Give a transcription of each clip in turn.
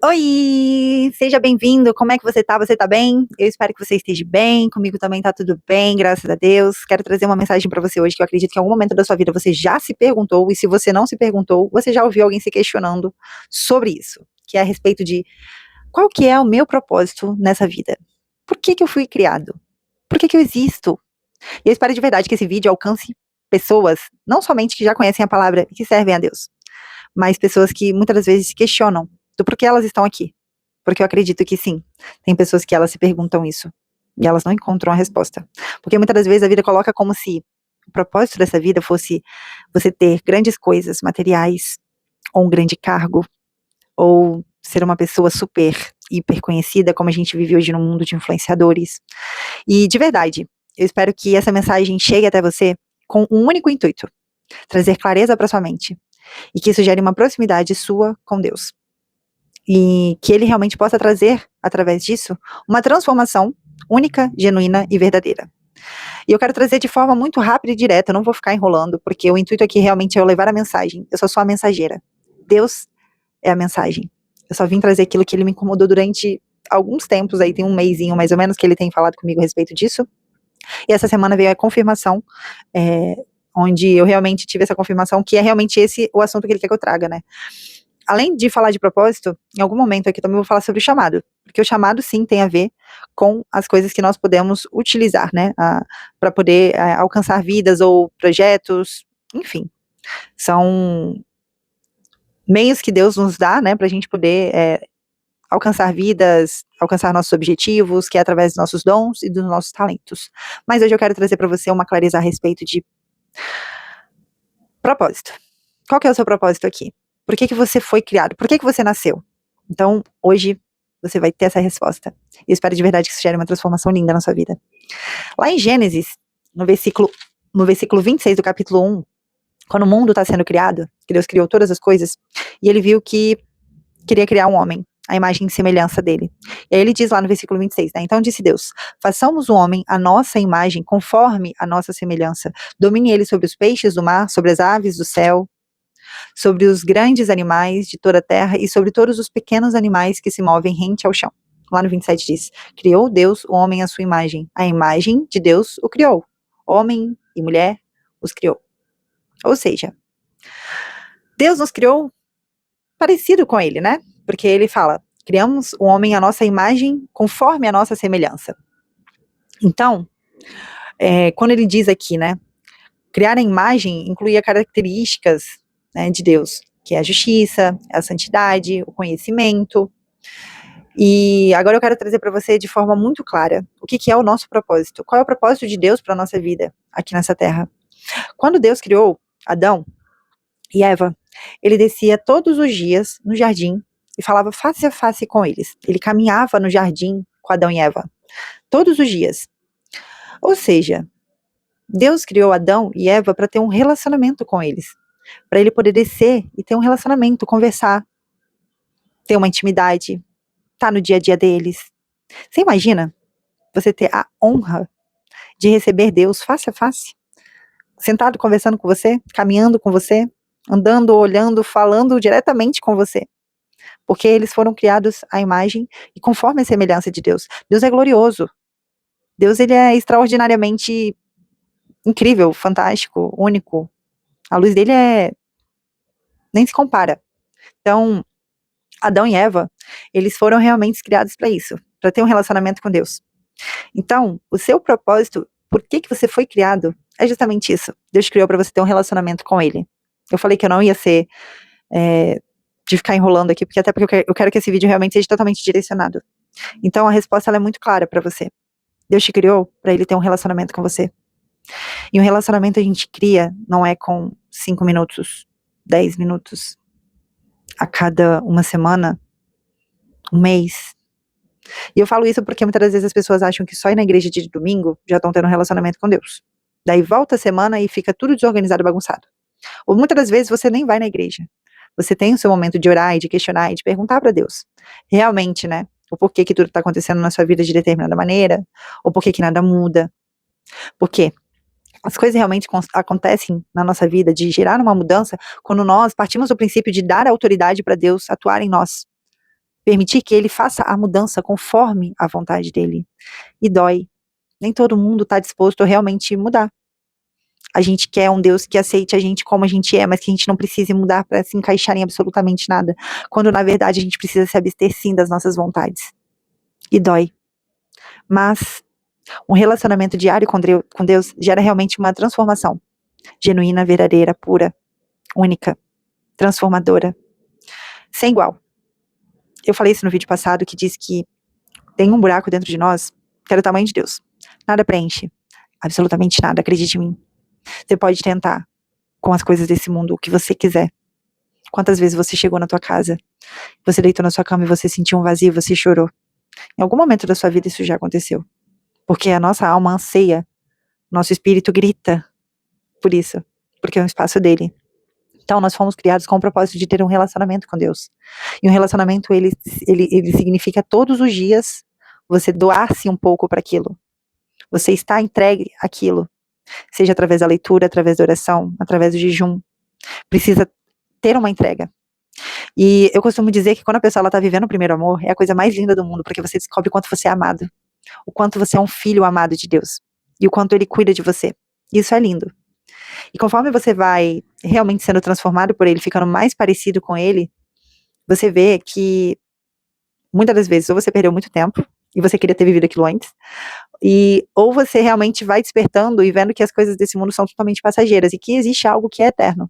Oi, seja bem-vindo. Como é que você tá? Você tá bem? Eu espero que você esteja bem. Comigo também tá tudo bem, graças a Deus. Quero trazer uma mensagem pra você hoje que eu acredito que em algum momento da sua vida você já se perguntou, e se você não se perguntou, você já ouviu alguém se questionando sobre isso, que é a respeito de qual que é o meu propósito nessa vida? Por que que eu fui criado? Por que que eu existo? E eu espero de verdade que esse vídeo alcance pessoas, não somente que já conhecem a palavra e que servem a Deus, mas pessoas que muitas das vezes se questionam do porquê elas estão aqui. Porque eu acredito que sim, tem pessoas que elas se perguntam isso, e elas não encontram a resposta. Porque muitas das vezes a vida coloca como se o propósito dessa vida fosse você ter grandes coisas materiais, ou um grande cargo, ou ser uma pessoa super, hiper conhecida, como a gente vive hoje no mundo de influenciadores. E de verdade, eu espero que essa mensagem chegue até você com um único intuito: trazer clareza para sua mente, e que isso gere uma proximidade sua com Deus. E que ele realmente possa trazer, através disso, uma transformação única, genuína e verdadeira. E eu quero trazer de forma muito rápida e direta, eu não vou ficar enrolando, porque o intuito aqui realmente é eu levar a mensagem, eu sou só a mensageira. Deus é a mensagem. Eu só vim trazer aquilo que ele me incomodou durante alguns tempos, aí tem um mesinho mais ou menos que ele tem falado comigo a respeito disso, e essa semana veio a confirmação, onde eu realmente tive essa confirmação, que é realmente esse o assunto que ele quer que eu traga, né. Além de falar de propósito, em algum momento aqui também vou falar sobre o chamado, porque o chamado sim tem a ver com as coisas que nós podemos utilizar, né, para poder alcançar vidas ou projetos, enfim, são meios que Deus nos dá, né, para a gente poder alcançar vidas, alcançar nossos objetivos, que é através dos nossos dons e dos nossos talentos. Mas hoje eu quero trazer para você uma clareza a respeito de propósito. Qual que é o seu propósito aqui? Por que que você foi criado? Por que que você nasceu? Então, hoje, você vai ter essa resposta. Eu espero de verdade que isso gere uma transformação linda na sua vida. Lá em Gênesis, no versículo 26 do capítulo 1, quando o mundo está sendo criado, que Deus criou todas as coisas, e ele viu que queria criar um homem, a imagem e semelhança dele. E aí ele diz lá no versículo 26, né? Então disse Deus: façamos o homem a nossa imagem, conforme a nossa semelhança. Domine ele sobre os peixes do mar, sobre as aves do céu, sobre os grandes animais de toda a terra e sobre todos os pequenos animais que se movem rente ao chão. Lá no 27 diz: criou Deus o homem à sua imagem, a imagem de Deus o criou, homem e mulher os criou. Ou seja, Deus nos criou parecido com ele, né? Porque ele fala: criamos o homem à nossa imagem, conforme a nossa semelhança. Então, quando ele diz aqui, né, criar a imagem incluía características, né, de Deus, que é a justiça, a santidade, o conhecimento. E agora eu quero trazer para você de forma muito clara o que é o nosso propósito. Qual é o propósito de Deus para a nossa vida aqui nessa terra? Quando Deus criou Adão e Eva, ele descia todos os dias no jardim e falava face a face com eles. Ele caminhava no jardim com Adão e Eva, todos os dias. Ou seja, Deus criou Adão e Eva para ter um relacionamento com eles, para ele poder descer e ter um relacionamento, conversar, ter uma intimidade, estar no dia a dia deles. Você imagina você ter a honra de receber Deus face a face, sentado conversando com você, caminhando com você, andando, olhando, falando diretamente com você, porque eles foram criados à imagem e conforme a semelhança de Deus. Deus é glorioso, Deus ele é extraordinariamente incrível, fantástico, único, a luz dele nem se compara. Então, Adão e Eva, eles foram realmente criados para isso, para ter um relacionamento com Deus. Então, o seu propósito, por que que você foi criado, é justamente isso. Deus criou para você ter um relacionamento com Ele. Eu falei que eu não ia ser de ficar enrolando aqui, porque até porque eu quero que esse vídeo realmente seja totalmente direcionado. Então, a resposta ela é muito clara para você. Deus te criou para Ele ter um relacionamento com você. E um relacionamento a gente cria, não é com 5 minutos, 10 minutos, a cada uma semana, um mês. E eu falo isso porque muitas das vezes as pessoas acham que só ir na igreja de domingo já estão tendo um relacionamento com Deus. Daí volta a semana e fica tudo desorganizado e bagunçado. Ou muitas das vezes você nem vai na igreja. Você tem o seu momento de orar e de questionar e de perguntar para Deus. Realmente, né? O porquê que tudo está acontecendo na sua vida de determinada maneira. Ou porquê que nada muda. Por quê? As coisas realmente acontecem na nossa vida de gerar uma mudança quando nós partimos do princípio de dar autoridade para Deus atuar em nós. permitir que ele faça a mudança conforme a vontade dele. E dói. Nem todo mundo está disposto a realmente mudar. A gente quer um Deus que aceite a gente como a gente é, mas que a gente não precise mudar para se encaixar em absolutamente nada, quando na verdade a gente precisa se abster sim das nossas vontades. E dói. Mas um relacionamento diário com Deus gera realmente uma transformação genuína, verdadeira, pura, única, transformadora, sem igual. Eu falei isso no vídeo passado, que diz que tem um buraco dentro de nós que era o tamanho de Deus. Nada preenche, absolutamente nada, acredite em mim. Você pode tentar com as coisas desse mundo o que você quiser. Quantas vezes você chegou na tua casa, você deitou na sua cama e você sentiu um vazio, você chorou. Em algum momento da sua vida isso já aconteceu. Porque a nossa alma anseia, nosso espírito grita por isso, porque é um espaço dele. Então nós fomos criados com o propósito de ter um relacionamento com Deus. E um relacionamento, ele significa todos os dias você doar-se um pouco para aquilo. Você está entregue àquilo. Seja através da leitura, através da oração, através do jejum. Precisa ter uma entrega. E eu costumo dizer que quando a pessoa está vivendo o primeiro amor, é a coisa mais linda do mundo, porque você descobre o quanto você é amado. O quanto você é um filho amado de Deus. E o quanto ele cuida de você. Isso é lindo. E conforme você vai realmente sendo transformado por ele, ficando mais parecido com ele, você vê que muitas das vezes ou você perdeu muito tempo e você queria ter vivido aquilo antes, ou você realmente vai despertando e vendo que as coisas desse mundo são totalmente passageiras e que existe algo que é eterno.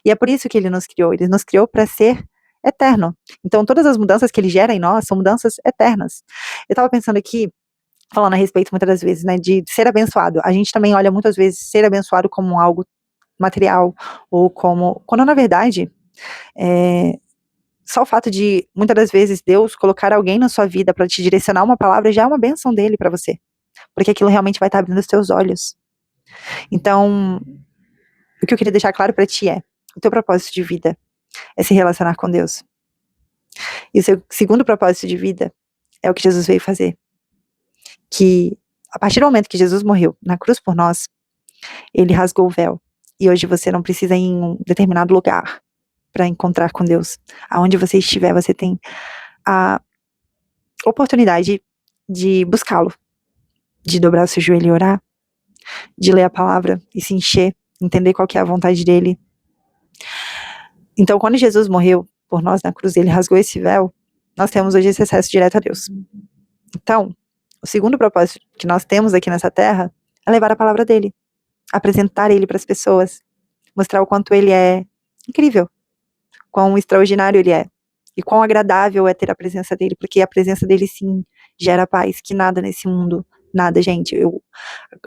E é por isso que ele nos criou para ser eterno. Então todas as mudanças que ele gera em nós são mudanças eternas. Eu estava pensando aqui, falando a respeito muitas das vezes, né, de ser abençoado. A gente também olha muitas vezes ser abençoado como algo material, ou como, quando na verdade, só o fato de, muitas das vezes, Deus colocar alguém na sua vida para te direcionar uma palavra já é uma bênção dele para você, porque aquilo realmente vai estar abrindo os teus olhos. Então, o que eu queria deixar claro para ti é, o teu propósito de vida é se relacionar com Deus. E o seu segundo propósito de vida é o que Jesus veio fazer. Que, a partir do momento que Jesus morreu na cruz por nós, ele rasgou o véu. E hoje você não precisa ir em um determinado lugar para encontrar com Deus. Aonde você estiver, você tem a oportunidade de buscá-lo, de dobrar o seu joelho e orar, de ler a palavra e se encher, entender qual que é a vontade dele. Então, quando Jesus morreu por nós na cruz, ele rasgou esse véu, nós temos hoje esse acesso direto a Deus. Então, o segundo propósito que nós temos aqui nessa terra é levar a palavra dele, apresentar ele para as pessoas, mostrar o quanto ele é incrível, quão extraordinário ele é, e quão agradável é ter a presença dele, porque a presença dele sim gera paz, que nada nesse mundo, nada, gente,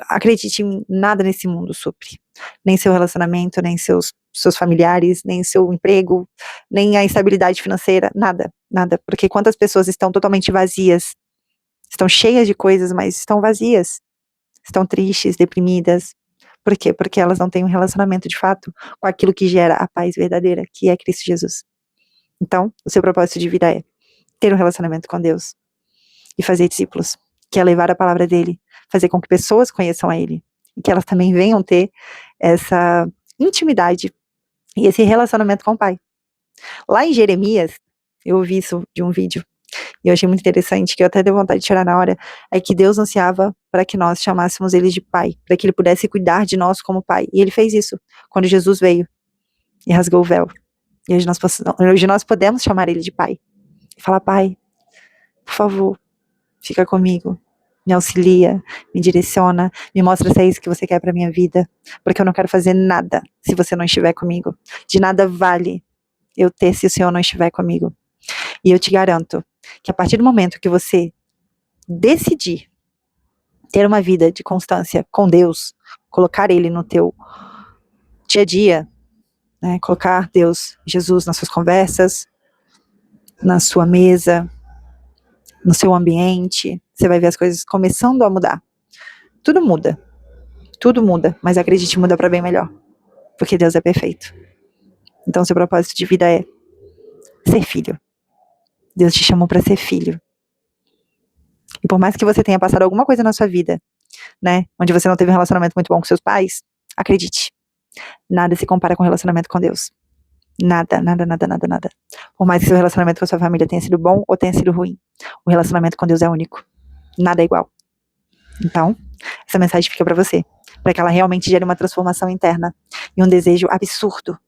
acredite em mim, nada nesse mundo supre, nem seu relacionamento, nem seus familiares, nem seu emprego, nem a instabilidade financeira, nada, porque quantas pessoas estão totalmente vazias, estão cheias de coisas, mas estão vazias, estão tristes, deprimidas. Por quê? Porque elas não têm um relacionamento de fato com aquilo que gera a paz verdadeira, que é Cristo Jesus. Então, o seu propósito de vida é ter um relacionamento com Deus e fazer discípulos, que é levar a palavra dele, fazer com que pessoas conheçam a ele e que elas também venham ter essa intimidade e esse relacionamento com o Pai. Lá em Jeremias, eu ouvi isso de um vídeo e eu achei muito interessante, que eu até dei vontade de chorar na hora, é que Deus ansiava para que nós chamássemos ele de Pai, para que ele pudesse cuidar de nós como Pai. E ele fez isso quando Jesus veio e rasgou o véu. E hoje nós podemos chamar ele de Pai. E falar: Pai, por favor, fica comigo, me auxilia, me direciona, me mostra se é isso que você quer para minha vida, porque eu não quero fazer nada se você não estiver comigo. De nada vale eu ter se o Senhor não estiver comigo. E eu te garanto que a partir do momento que você decidir ter uma vida de constância com Deus, colocar ele no teu dia a dia, né, colocar Deus, Jesus nas suas conversas, na sua mesa, no seu ambiente, você vai ver as coisas começando a mudar. Tudo muda, mas acredite, muda para bem melhor, porque Deus é perfeito. Então seu propósito de vida é ser filho. Deus te chamou para ser filho. E por mais que você tenha passado alguma coisa na sua vida, né, onde você não teve um relacionamento muito bom com seus pais, acredite, nada se compara com o relacionamento com Deus. Nada, nada, nada, nada, nada. Por mais que seu relacionamento com a sua família tenha sido bom ou tenha sido ruim, o relacionamento com Deus é único. Nada é igual. Então, essa mensagem fica pra você, para que ela realmente gere uma transformação interna e um desejo absurdo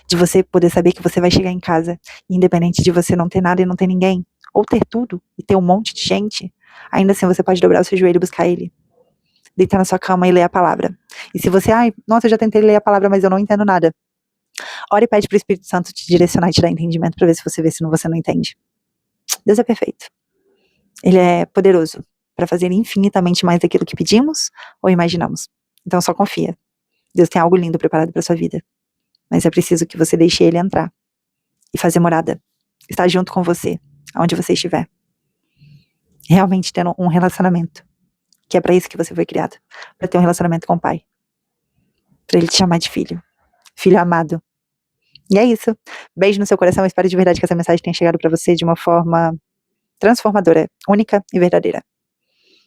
de você poder saber que você vai chegar em casa, independente de você não ter nada e não ter ninguém, ou ter tudo e ter um monte de gente, ainda assim você pode dobrar o seu joelho e buscar Ele, deitar na sua cama e ler a palavra. E se você, nossa, eu já tentei ler a palavra, mas eu não entendo nada, ore e pede pro Espírito Santo te direcionar e te dar entendimento para ver se você vê se você não entende. Deus é perfeito. Ele é poderoso para fazer infinitamente mais daquilo que pedimos ou imaginamos. Então só confia. Deus tem algo lindo preparado para sua vida. Mas é preciso que você deixe Ele entrar e fazer morada. Estar junto com você, aonde você estiver. Realmente tendo um relacionamento. Que é para isso que você foi criado. Para ter um relacionamento com o Pai. Para Ele te chamar de filho. Filho amado. E é isso. Beijo no seu coração. Eu espero de verdade que essa mensagem tenha chegado para você de uma forma transformadora, única e verdadeira.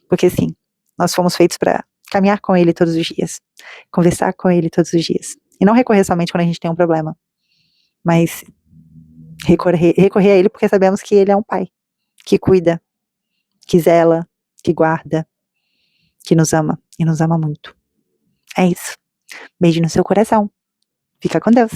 Porque sim, nós fomos feitos para caminhar com Ele todos os dias. Conversar com Ele todos os dias. E não recorrer somente quando a gente tem um problema. Mas recorrer a Ele porque sabemos que Ele é um Pai. Que cuida. Que zela. Que guarda. Que nos ama. E nos ama muito. É isso. Beijo no seu coração. Fica com Deus.